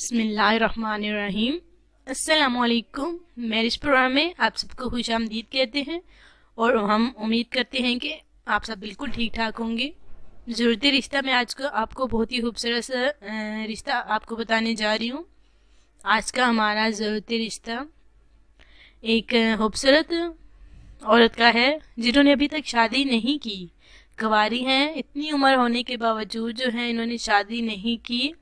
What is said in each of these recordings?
बिस्मिल्लाहिर्रहमानिर्रहीम। अस्सलामुअलैकुम। Marriage programme में आप सबको खुश आमदीद कहते हैं और हम उम्मीद करते हैं कि आप सब बिल्कुल ठीक ठाक होंगे। ज़रूरत रिश्ता में आज को आपको बहुत ही खूबसूरत सा रिश्ता आपको बताने जा रही हूँ। आज का हमारा ज़रूरत रिश्ता एक खूबसूरत औरत का है जिन्होंने अभी तक शादी नहीं की, कुंवारी हैं। इतनी उम्र होने के बावजूद जो है इन्होंने शादी नहीं की।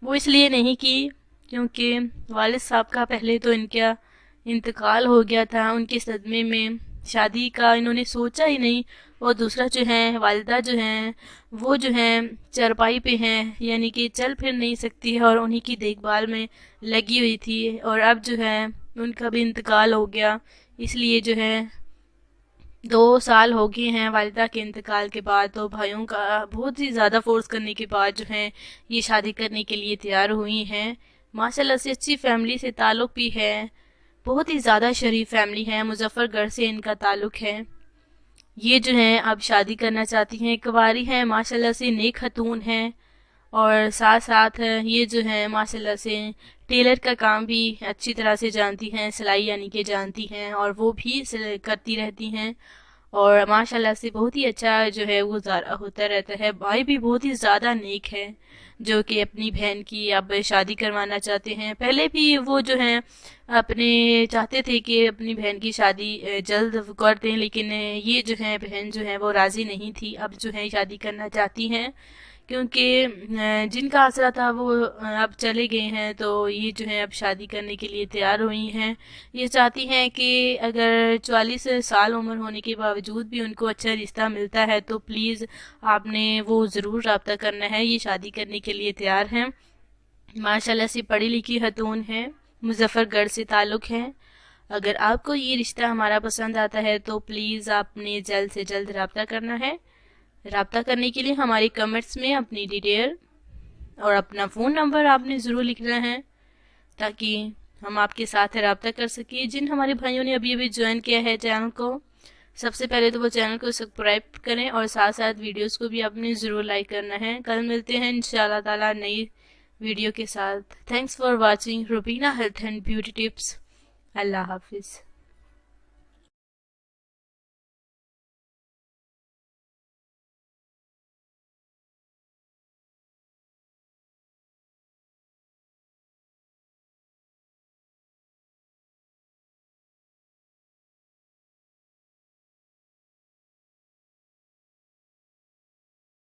वो इसलिए नहीं की क्योंकि वालिद साहब का पहले तो इनका इंतकाल हो गया था। उनके सदमे में शादी का इन्होंने सोचा ही नहीं। और दूसरा जो है वालिदा जो हैं वो जो हैं चरपाई पे हैं, यानी कि चल फिर नहीं सकती है और उन्हीं की देखभाल में लगी हुई थी। और अब जो है उनका भी इंतकाल हो गया, इसलिए जो है 2 साल हो गए हैं वालिदा के इंतकाल के बाद। तो भाइयों का बहुत ही ज़्यादा फोर्स करने के बाद जो है ये शादी करने के लिए तैयार हुई हैं। माशाल्लाह से अच्छी फैमिली से ताल्लुक़ भी है, बहुत ही ज़्यादा शरीफ फैमिली है। मुजफ्फरगढ़ से इनका ताल्लुक़ है। ये जो है अब शादी करना चाहती हैं, कुंवारी हैं, माशाल्लाह से नेक खतून हैं। और साथ साथ ये जो है माशाल्लाह से टेलर का काम भी अच्छी तरह से जानती हैं, सिलाई यानी कि जानती हैं और वो भी करती रहती हैं। और माशाल्लाह से बहुत ही अच्छा जो है गुजारा होता रहता है। भाई भी बहुत ही ज़्यादा नेक है जो कि अपनी बहन की अब शादी करवाना चाहते हैं। पहले भी वो जो हैं अपने चाहते थे कि अपनी बहन की शादी जल्द कर दें, लेकिन ये जो है बहन जो है वो राज़ी नहीं थी। अब जो है शादी करना चाहती हैं क्योंकि जिनका आसरा था वो अब चले गए हैं। तो ये जो है अब शादी करने के लिए तैयार हुई हैं। ये चाहती हैं कि अगर 44 साल उम्र होने के बावजूद भी उनको अच्छा रिश्ता मिलता है तो प्लीज़ आपने वो ज़रूर रब्ता करना है। ये शादी करने के लिए तैयार हैं। माशाल्लाह से पढ़ी लिखी खतून हैं, मुजफ्फरगढ़ से ताल्लुक़ है। अगर आपको ये रिश्ता हमारा पसंद आता है तो प्लीज़ आपने जल्द से जल्द रब्ता करना है। रब्ता करने के लिए हमारे कमेंट्स में अपनी डिटेल और अपना फ़ोन नंबर आपने ज़रूर लिखना है ताकि हम आपके साथ रब्ता कर सकें। जिन हमारे भाइयों ने अभी अभी ज्वाइन किया है चैनल को, सबसे पहले तो वो चैनल को सब्सक्राइब करें और साथ साथ वीडियोस को भी आपने ज़रूर लाइक करना है। कल मिलते हैं इंशाल्लाह ताला नई वीडियो के साथ। Thanks for watching Rubina health and beauty tips. अल्लाह हाफिज़।